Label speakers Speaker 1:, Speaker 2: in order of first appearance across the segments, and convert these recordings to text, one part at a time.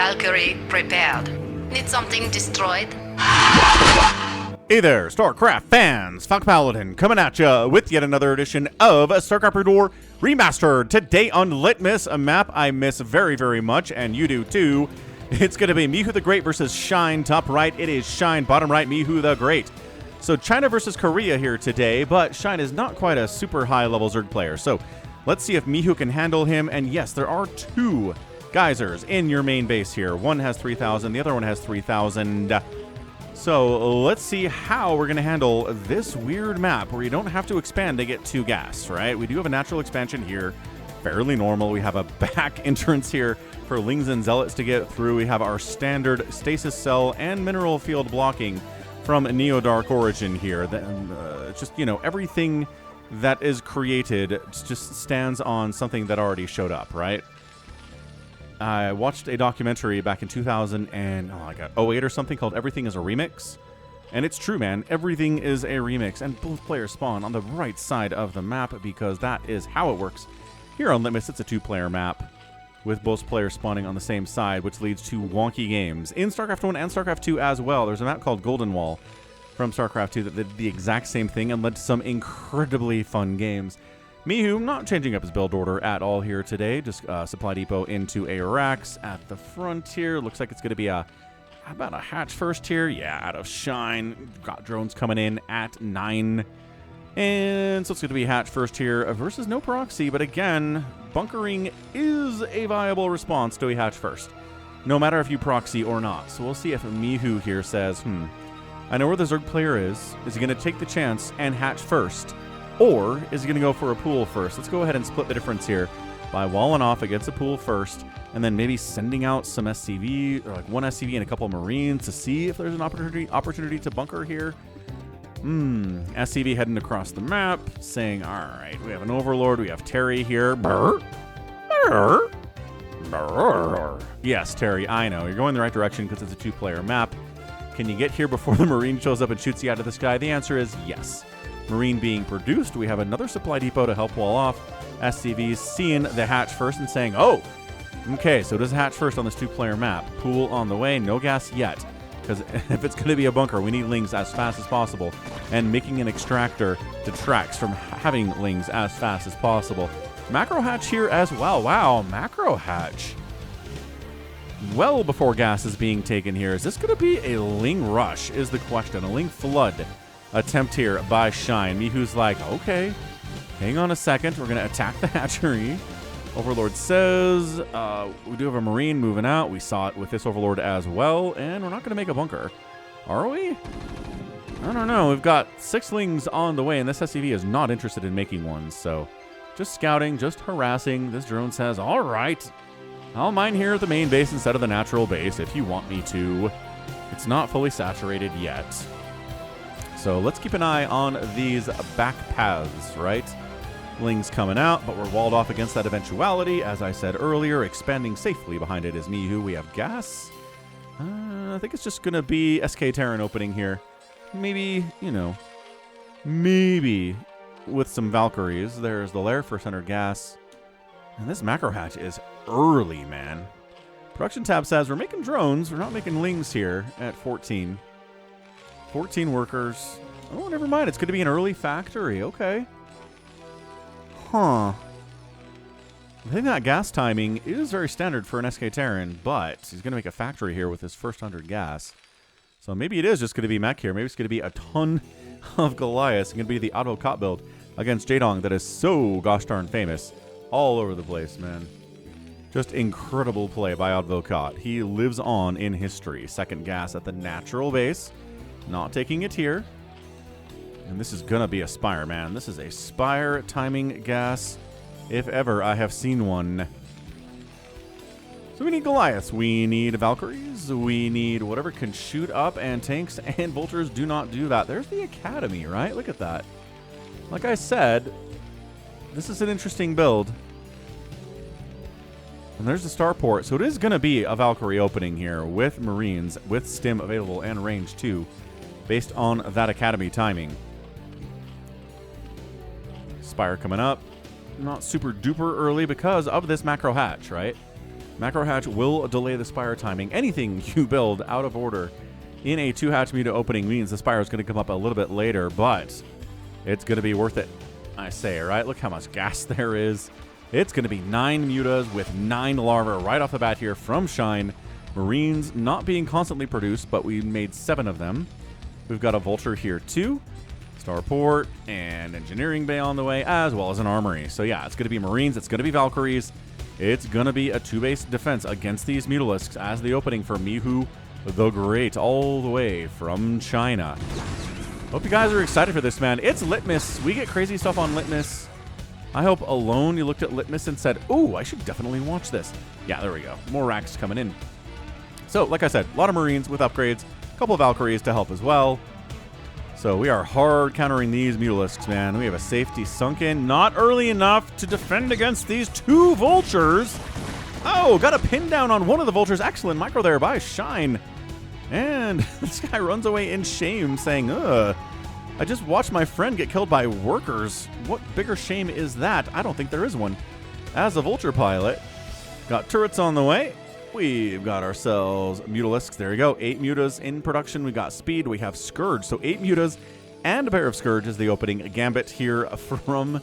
Speaker 1: Valkyrie prepared. Need something destroyed?
Speaker 2: Hey there, StarCraft fans! Falcon Paladin coming at ya with yet another edition of StarCraft Brood War Remastered. Today on Litmus, a map I miss very, very much, and you do too. It's going to be Mihu the Great versus Shine. Top right, it is Shine. Bottom right, Mihu the Great. So China versus Korea here today, but Shine is not quite a super high-level Zerg player. So let's see if Mihu can handle him. And yes, there are two geysers in your main base here. One has 3,000, the other one has 3,000. So let's see how we're going to handle this weird map where you don't have to expand to get 2 gas, right? We do have a natural expansion here, fairly normal. We have a back entrance here for Lings and Zealots to get through. We have our standard stasis cell and mineral field blocking from Neo-Dark Origin here. Just, you know, everything that is created just stands on something that already showed up, right? I watched a documentary back in 2008 or something called Everything is a Remix. And it's true, man. Everything is a remix. And both players spawn on the right side of the map because that is how it works. Here on Litmus, it's a 2-player map with both players spawning on the same side, which leads to wonky games. In StarCraft 1 and StarCraft 2 as well, there's a map called Golden Wall from StarCraft 2 that did the exact same thing and led to some incredibly fun games. Mihu not changing up his build order at all here today. Just supply depot into a racks at the front here. Looks like it's going to be about a hatch first here. Yeah, out of Shine. Got drones coming in at 9. And so it's going to be hatch first here versus no proxy. But again, bunkering is a viable response to a hatch first, no matter if you proxy or not. So we'll see if Mihu here says, I know where the Zerg player is. Is he going to take the chance and hatch first? Or is he going to go for a pool first? Let's go ahead and split the difference here by walling off against a pool first, and then maybe sending out some SCV, or like one SCV and a couple of Marines to see if there's an opportunity to bunker here. SCV heading across the map, saying, all right, we have an Overlord, we have Terry here. Brr, brr, brr. Yes, Terry, I know. You're going the right direction because it's a 2-player map. Can you get here before the Marine shows up and shoots you out of the sky? The answer is yes. Marine being produced. We have another supply depot to help wall off. SCVs seeing the hatch first and saying, oh, okay, so does hatch first on this 2-player map. Pool on the way, no gas yet. Because if it's going to be a bunker, we need Lings as fast as possible. And making an extractor detracts from having Lings as fast as possible. Macro hatch here as well. Wow, macro hatch. Well before gas is being taken here. Is this going to be a Ling rush is the question. A Ling flood attempt here by Shine. Mihu's like, okay, hang on a second. We're going to attack the hatchery. Overlord says, we do have a Marine moving out. We saw it with this Overlord as well. And we're not going to make a bunker. Are we? I don't know. We've got 6 Lings on the way, and this SCV is not interested in making one. So just scouting, just harassing. This drone says, all right, I'll mine here at the main base instead of the natural base if you want me to. It's not fully saturated yet. So let's keep an eye on these back paths, right? Lings coming out, but we're walled off against that eventuality. As I said earlier, expanding safely behind it is Mihu. We have gas. I think it's just going to be SK Terran opening here. Maybe, you know, maybe with some Valkyries. There's the lair for center gas. And this macro hatch is early, man. Production tab says we're making drones. We're not making Lings here at 14. 14 workers. Oh, never mind. It's going to be an early factory. Okay. Huh. I think that gas timing is very standard for an SK Terran, but he's going to make a factory here with his first 100 gas. So maybe it is just going to be mech here. Maybe it's going to be a ton of Goliaths. It's going to be the Advocat build against Jaedong that is so gosh darn famous all over the place, man. Just incredible play by Advocat. He lives on in history. Second gas at the natural base. Not taking it here. And this is going to be a Spire, man. This is a Spire timing gas, if ever I have seen one. So we need Goliaths. We need Valkyries. We need whatever can shoot up, and tanks and vultures do not do that. There's the Academy, right? Look at that. Like I said, this is an interesting build. And there's the starport. So it is going to be a Valkyrie opening here with Marines, with stim available and range too, based on that Academy timing. Spire coming up. Not super duper early because of this macro hatch, right? Macro hatch will delay the spire timing. Anything you build out of order in a 2-hatch muta opening means the spire is going to come up a little bit later, but it's going to be worth it, I say, right? Look how much gas there is. It's going to be 9 mutas with 9 larvae right off the bat here from Shine. Marines not being constantly produced, but we made 7 of them. We've got a vulture here too, starport, and engineering bay on the way, as well as an armory. So yeah, it's going to be Marines, it's going to be Valkyries. It's going to be a 2-base defense against these Mutalisks as the opening for Mihu the Great, all the way from China. Hope you guys are excited for this, man. It's Litmus. We get crazy stuff on Litmus. I hope alone you looked at Litmus and said, ooh, I should definitely watch this. Yeah, there we go. More racks coming in. So, like I said, a lot of Marines with upgrades, a couple of Valkyries to help as well. So we are hard countering these Mutalisks, man. We have a safety sunk in, not early enough to defend against these 2 vultures. Oh, got a pin down on one of the vultures. Excellent micro there by Shine. And this guy runs away in shame saying, ugh, I just watched my friend get killed by workers. What bigger shame is that? I don't think there is one. As a vulture pilot, got turrets on the way. We've got ourselves Mutalisks. There we go. 8 mutas in production. We got speed. We have Scourge. So 8 mutas and a pair of Scourge is the opening. A Gambit here from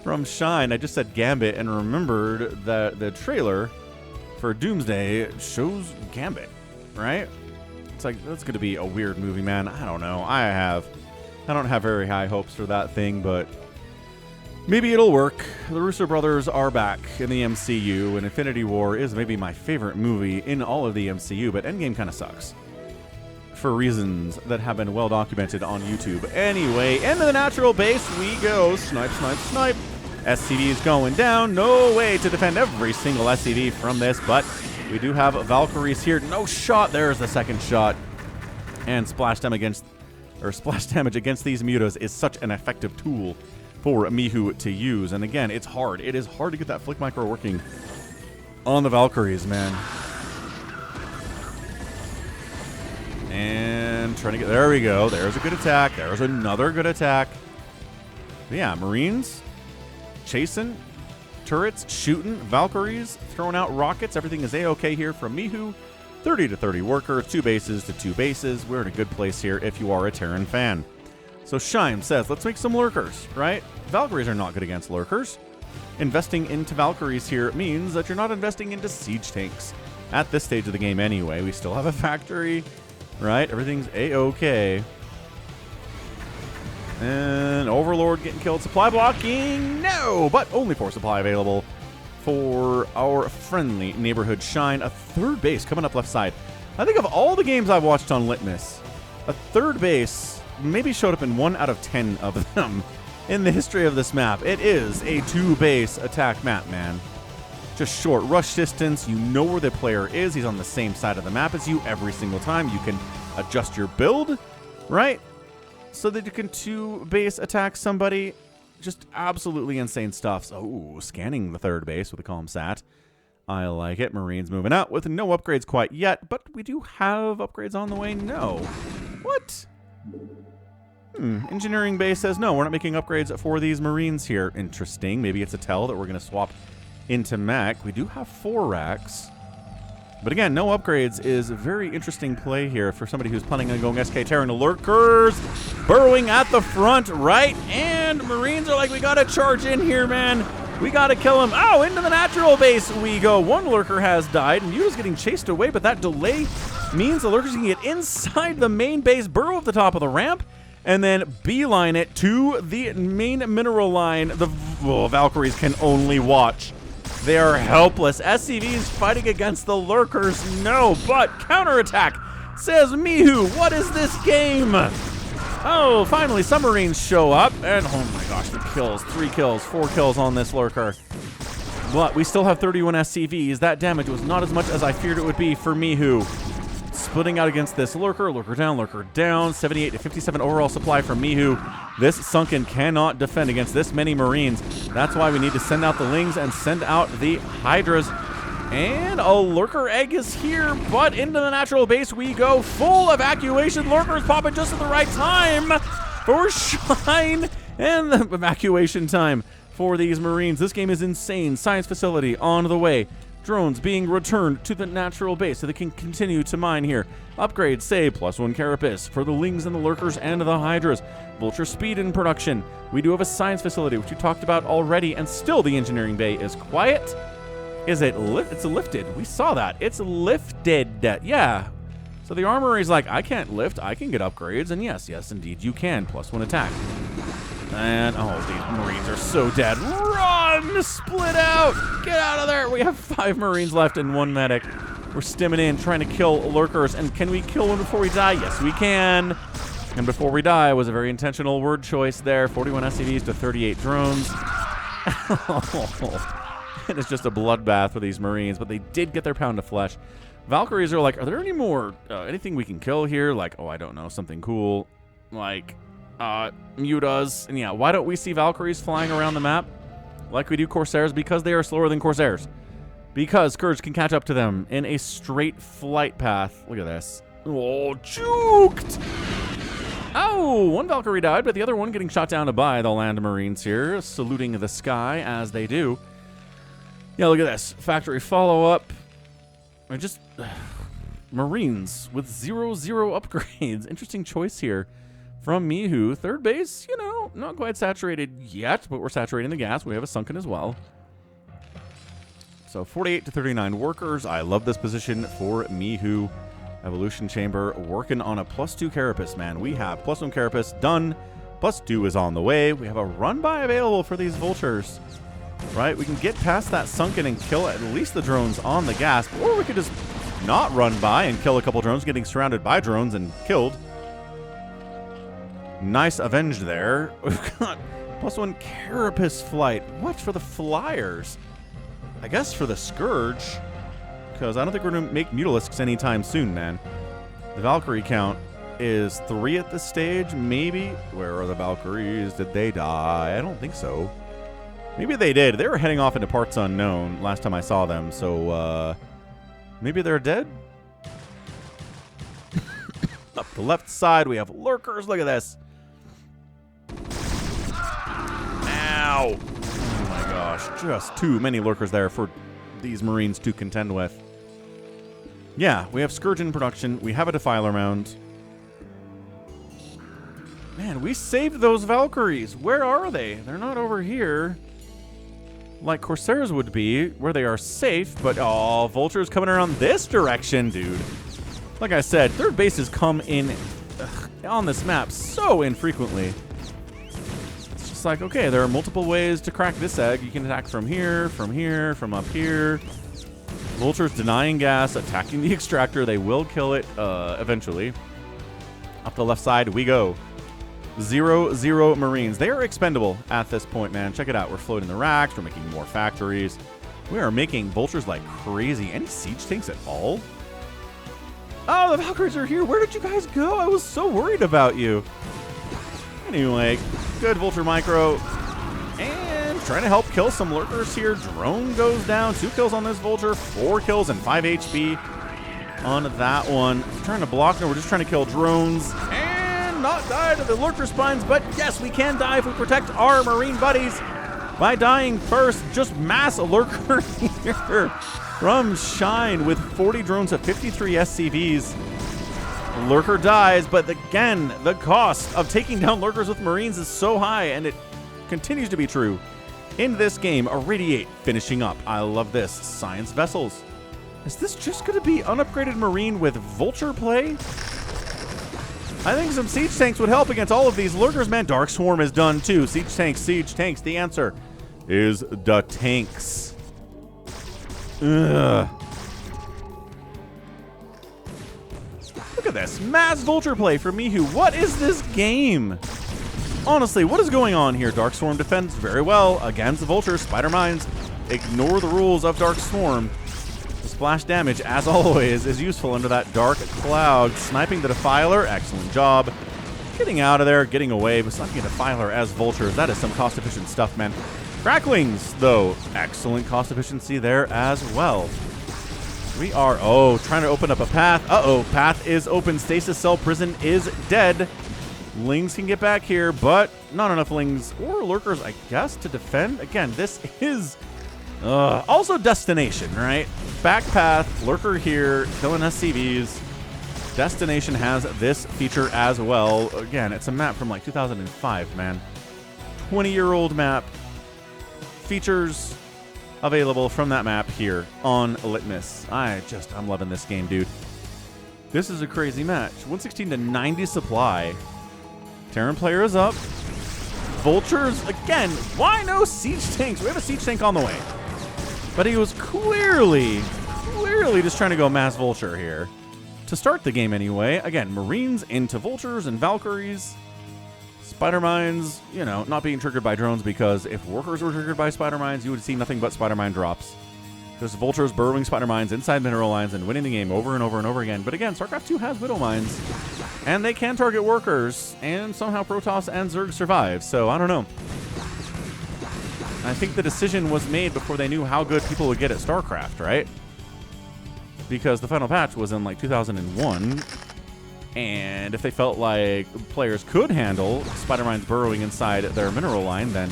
Speaker 2: from Shine. I just said Gambit and remembered that the trailer for Doomsday shows Gambit, right? It's like, that's going to be a weird movie, man. I don't know. I don't have very high hopes for that thing, but maybe it'll work. The Russo brothers are back in the MCU, and Infinity War is maybe my favorite movie in all of the MCU, but Endgame kind of sucks for reasons that have been well documented on YouTube. Anyway, into the natural base we go. Snipe, snipe, snipe. SCV is going down. No way to defend every single SCV from this, but we do have Valkyries here. No shot. There's the second shot. And splash damage against these mutas is such an effective tool for Mihu to use. And again, it's hard. It is hard to get that flick micro working on the Valkyries, man. And trying to get, there we go. There's a good attack. There's another good attack. But yeah, Marines chasing, turrets shooting, Valkyries throwing out rockets. Everything is a-okay here from Mihu. 30 to 30 workers, 2 bases to 2 bases. We're in a good place here if you are a Terran fan. So Shime says, let's make some lurkers, right? Valkyries are not good against lurkers. Investing into Valkyries here means that you're not investing into siege tanks at this stage of the game anyway. We still have a factory, right? Everything's a-okay. And Overlord getting killed. Supply blocking, no! But only 4 supply available for our friendly neighborhood Shine. A 3rd base coming up left side. I think of all the games I've watched on Litmus, a 3rd base maybe showed up in 1 out of 10 of them in the history of this map. It is a 2-base attack map, man. Just short rush distance. You know where the player is. He's on the same side of the map as you every single time. You can adjust your build, right? So that you can 2-base attack somebody. Just absolutely insane stuff. So, ooh, scanning the 3rd base with a calm sat. I like it. Marines moving out with no upgrades quite yet, but we do have upgrades on the way. No. What? Engineering base says, no, we're not making upgrades for these Marines here. Interesting. Maybe it's a tell that we're going to swap into mech. We do have 4 racks. But again, no upgrades is a very interesting play here for somebody who's planning on going SK Terran. Lurkers burrowing at the front, right? And Marines are like, we got to charge in here, man. We got to kill him. Oh, into the natural base we go. 1 lurker has died, and Muta's getting chased away, but that delay means the lurkers can get inside the main base, burrow at the top of the ramp, and then beeline it to the main mineral line. The Valkyries can only watch. They are helpless. SCVs fighting against the lurkers. No, but counterattack, says Mihu. What is this game? Oh, finally submarines show up. And oh my gosh, the kills. 3 kills, 4 kills on this lurker. But we still have 31 SCVs. That damage was not as much as I feared it would be for Mihu. Splitting out against this lurker. Lurker down. 78 to 57 overall supply from Mihu. This Sunken cannot defend against this many Marines. That's why we need to send out the Lings and send out the Hydras. And a lurker egg is here, but into the natural base we go. Full evacuation. Lurkers popping just at the right time for Shine. And the evacuation time for these Marines. This game is insane. Science facility on the way. Drones being returned to the natural base so they can continue to mine here. Upgrades say +1 carapace for the lings and the lurkers and the hydras. Vulture speed in production. We do have a science facility, which we talked about already, and still the engineering bay is quiet. Is it it's lifted? We saw that. It's lifted. Yeah. So the armory's like, I can't lift. I can get upgrades. And yes, indeed, you can. +1 attack. And, oh, these Marines are so dead. Run! Split out! Get out of there! We have 5 Marines left and 1 medic. We're stimming in, trying to kill lurkers. And can we kill one before we die? Yes, we can. And before we die was a very intentional word choice there. 41 SCVs to 38 drones. And it's just a bloodbath for these Marines, but they did get their pound of flesh. Valkyries are like, are there any more, anything we can kill here? Like, oh, I don't know, something cool. Like, mutas. And yeah, why don't we see Valkyries flying around the map like we do Corsairs? Because they are slower than Corsairs. Because Scourge can catch up to them in a straight flight path. Look at this. Oh, juked! Oh, 1 Valkyrie died, but the other one getting shot down by the land Marines here, saluting the sky as they do. Yeah, look at this. Factory follow-up. Or just Marines with 0 upgrades. Interesting choice here from Mihu. Third base, you know, not quite saturated yet, but we're saturating the gas. We have a sunken as well. So 48 to 39 workers. I love this position for Mihu. Evolution Chamber working on a +2 carapace, man. We have +1 carapace done. +2 is on the way. We have a run-by available for these vultures. Right? We can get past that sunken and kill at least the drones on the gas. Or we could just not run by and kill a couple drones, getting surrounded by drones and killed. Nice avenged there. We've got +1 carapace flight. What for the flyers? I guess for the Scourge. Because I don't think we're going to make Mutalisks anytime soon, man. The Valkyrie count is 3 at this stage, maybe. Where are the Valkyries? Did they die? I don't think so. Maybe they did. They were heading off into parts unknown last time I saw them, so maybe they're dead? Up the left side, we have lurkers. Look at this. Ow! Oh my gosh, just too many lurkers there for these Marines to contend with. Yeah, we have Scourge in production. We have a Defiler Mound. Man, we saved those Valkyries. Where are they? They're not over here like Corsairs would be, where they are safe, but oh, Vulture's coming around this direction, dude. Like I said, third bases come in on this map so infrequently. It's just like, okay, there are multiple ways to crack this egg. You can attack from here, from up here. Vulture's denying gas, attacking the extractor. They will kill it eventually. Up the left side we go. 0 Marines. They are expendable at this point, man. Check it out. We're floating the racks. We're making more factories. We are making vultures like crazy. Any siege tanks at all? Oh, the Valkyries are here. Where did you guys go? I was so worried about you. Anyway, good vulture micro. And trying to help kill some lurkers here. Drone goes down. 2 kills on this vulture. 4 kills and 5 HP on that one. Trying to block. No, we're just trying to kill drones. Not die to the lurker spines, but yes, we can die if we protect our Marine buddies by dying first. Just mass lurker here from Shine with 40 drones at 53 SCVs. Lurker dies, but again, the cost of taking down lurkers with Marines is so high, and it continues to be true in this game. Irradiate finishing up. I love this. Science vessels. Is this just going to be unupgraded Marine with Vulture play? I think some siege tanks would help against all of these lurkers, man. Dark Swarm is done too. Siege tanks. The answer is the tanks. Ugh. Look at this. Mass Vulture play for Mihu. What is this game? Honestly, what is going on here? Dark Swarm defends very well against the Vulture. Spider Mines ignore the rules of Dark Swarm. Splash damage, as always, is useful under that dark cloud. Sniping the Defiler, excellent job. Getting out of there, getting away, but sniping a Defiler as vultures, that is some cost-efficient stuff, man. Cracklings, though, excellent cost efficiency there as well. We are, trying to open up a path. Path is open. Stasis Cell Prison is dead. Lings can get back here, but not enough Lings or Lurkers, I guess, to defend. Again, this is Also Destination, right? Backpath, Lurker here, killing SCVs. Destination has this feature as well. Again, it's a map from like 2005, man. 20-year-old map. Features available from that map here on Litmus. I'm loving this game, dude. This is a crazy match. 116 to 90 supply. Terran player is up. Vultures, again, why no siege tanks? We have a siege tank on the way. But he was clearly just trying to go mass vulture here. To start the game anyway. Again, Marines into Vultures and Valkyries. Spider Mines, you know, not being triggered by drones, because if workers were triggered by Spider Mines, you would see nothing but Spider Mine drops. There's Vultures burrowing Spider Mines inside mineral lines and winning the game over and over and over again. But again, StarCraft 2 has Widow Mines, and they can target workers, and somehow Protoss and Zerg survive. So, I don't know. I think the decision was made before they knew how good people would get at StarCraft, right? Because the final patch was in like 2001, and if they felt like players could handle Spider Mines burrowing inside their mineral line, then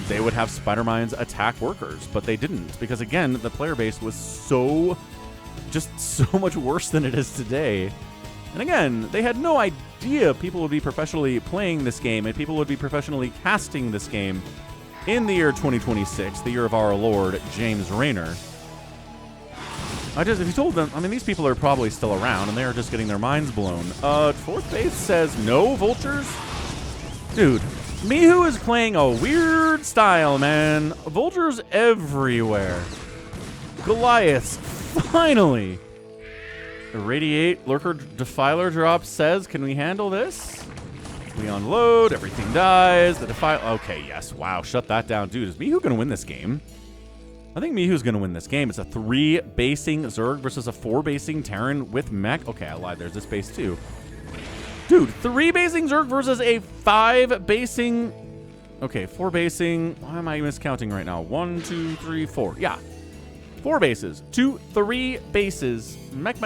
Speaker 2: they would have Spider Mines attack workers. But they didn't, because again, the player base was so much worse than it is today. And again, they had no idea people would be professionally playing this game and people would be professionally casting this game in the year 2026, the year of our Lord, James Raynor. If you told them, I mean, these people are probably still around, and they are just getting their minds blown. Fourth base says no Vultures? Dude, Mihu is playing a weird style, man. Vultures everywhere. Goliaths, finally. Irradiate, Lurker Defiler drop says, can we handle this? We unload, everything dies. The Defiler, okay, yes, wow, shut that down. Dude, is Mihu going to win this game? I think Mihu's going to win this game. It's a 3-basing Zerg versus a 4-basing Terran with mech. Okay, I lied. There's this base too. Dude, 3-basing Zerg versus a 5-basing... Okay, 4-basing... Why am I miscounting right now? 1, 2, 3, 4. Yeah. 4 bases. 2, 3 bases. Mech.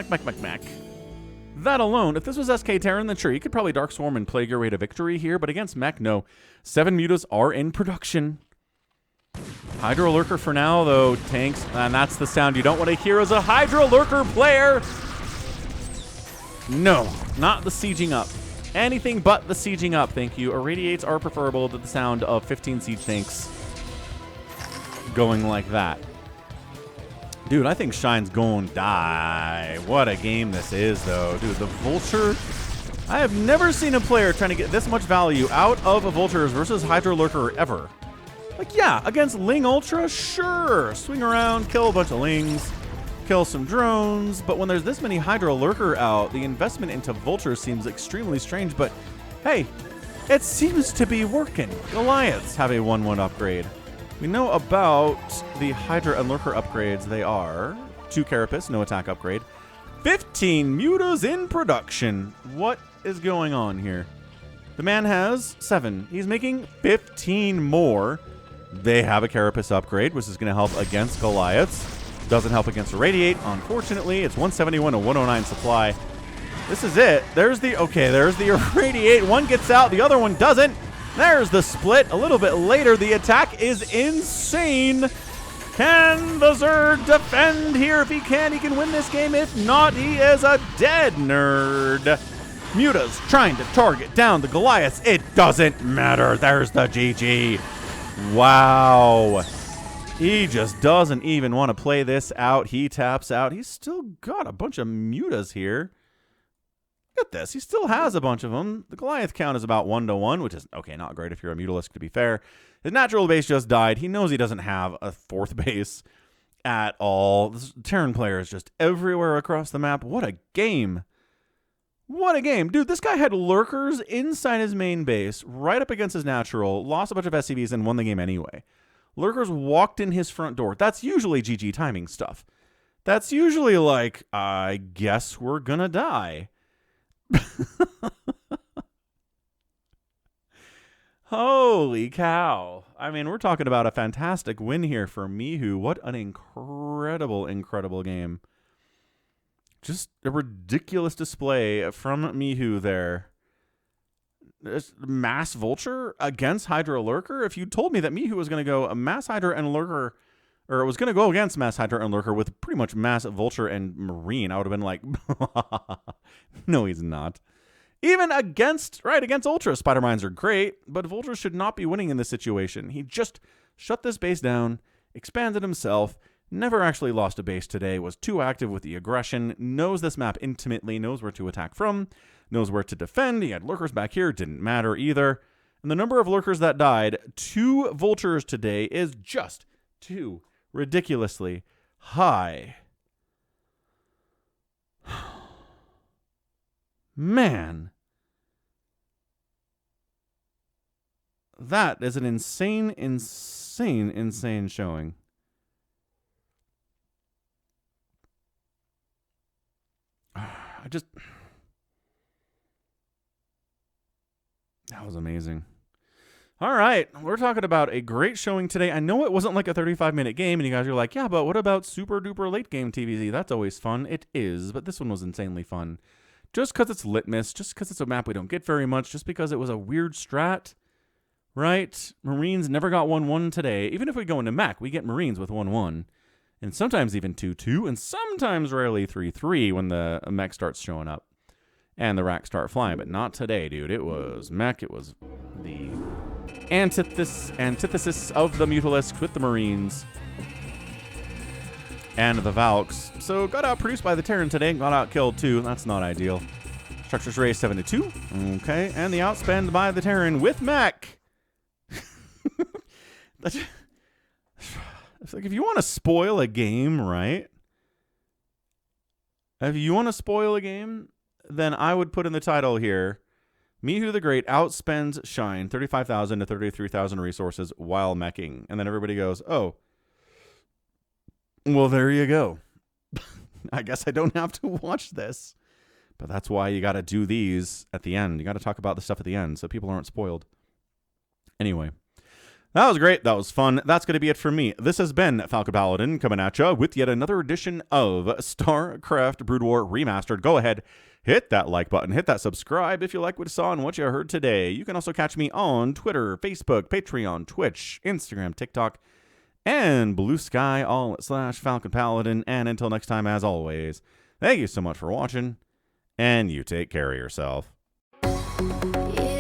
Speaker 2: That alone, if this was SK Terran, then sure, you could probably Dark Swarm and Plague your way to victory here, but against mech, no. 7 mutas are in production. Hydra Lurker for now, though. Tanks, and that's the sound you don't want to hear as a Hydra Lurker player. No, not the sieging up. Anything but the sieging up, thank you. Irradiates are preferable to the sound of 15 siege tanks going like that. Dude, I think Shine's going to die. What a game this is, though. Dude, the Vulture... I have never seen a player trying to get this much value out of a Vultures versus Hydra Lurker ever. Like, yeah, against Ling Ultra, sure. Swing around, kill a bunch of Lings, kill some drones. But when there's this many Hydra Lurker out, the investment into Vulture seems extremely strange. But, hey, it seems to be working. Goliaths have a 1-1 upgrade. We know about the Hydra and Lurker upgrades. They are 2 Carapace, no attack upgrade. 15 mutas in production. What is going on here? The man has 7. He's making 15 more. They have a Carapace upgrade, which is going to help against Goliaths. Doesn't help against Irradiate, unfortunately. It's 171 to 109 supply. This is it. There's the Irradiate. One gets out, the other one doesn't. There's the split. A little bit later, the attack is insane. Can the Zerg defend here? If he can win this game. If not, he is a dead nerd. Mutas trying to target down the Goliaths. It doesn't matter. There's the GG. Wow. He just doesn't even want to play this out. He taps out. He's still got a bunch of mutas here. Look at this. He still has a bunch of them. The Goliath count is about 1-to-1, which is, okay, not great if you're a mutalisk, to be fair. His natural base just died. He knows he doesn't have a 4th base at all. This Terran player is just everywhere across the map. What a game. What a game. Dude, this guy had Lurkers inside his main base, right up against his natural, lost a bunch of SCVs, and won the game anyway. Lurkers walked in his front door. That's usually GG timing stuff. That's usually like, I guess we're gonna die. Holy cow. I mean, we're talking about a fantastic win here for Mihu. What an incredible, incredible game. Just a ridiculous display from Mihu there. Mass Vulture against Hydra Lurker? If you told me that Mihu was going to go a Mass Hydra and Lurker, or it was going to go against Mass Hydra and Lurker with pretty much Mass Vulture and Marine, I would have been like, no, he's not. Even against Ultra, Spider Mines are great, but Vulture should not be winning in this situation. He just shut this base down, expanded himself, never actually lost a base today, was too active with the aggression, knows this map intimately, knows where to attack from, knows where to defend. He had Lurkers back here, didn't matter either. And the number of Lurkers that died, 2 Vultures today, is just too ridiculously high. Man. That is an insane showing. That was amazing. All right, we're talking about a great showing today. I know it wasn't like a 35-minute game, and you guys are like, yeah, but what about super duper late game TVZ? That's always fun. It is, but this one was insanely fun. Just because it's Litmus, just because it's a map we don't get very much, just because it was a weird strat, right? Marines never got 1-1 today. Even if we go into Mac, we get Marines with 1-1, and sometimes even 2-2, and sometimes rarely 3-3 when the mech starts showing up and the racks start flying, but not today, dude. It was mech. It was the antithesis of the Mutalisks with the Marines and the Valks. So got outproduced by the Terran today, got outkilled too. That's not ideal. Structures raised 7-2. Okay, and the outspend by the Terran with mech. It's like, if you want to spoil a game, right? If you want to spoil a game, then I would put in the title here, Mihu the Great outspends Shine 35,000 to 33,000 resources while meching. And then everybody goes, oh, well, there you go. I guess I don't have to watch this. But that's why you got to do these at the end. You got to talk about the stuff at the end so people aren't spoiled. Anyway, that was great. That was fun. That's going to be it for me. This has been Falcon Paladin coming at you with yet another edition of StarCraft Brood War Remastered. Go ahead, hit that like button, hit that subscribe if you like what you saw and what you heard today. You can also catch me on Twitter, Facebook, Patreon, Twitch, Instagram, TikTok, and Blue Sky, all / Falcon Paladin. And until next time, as always, thank you so much for watching, and you take care of yourself.
Speaker 1: Yeah.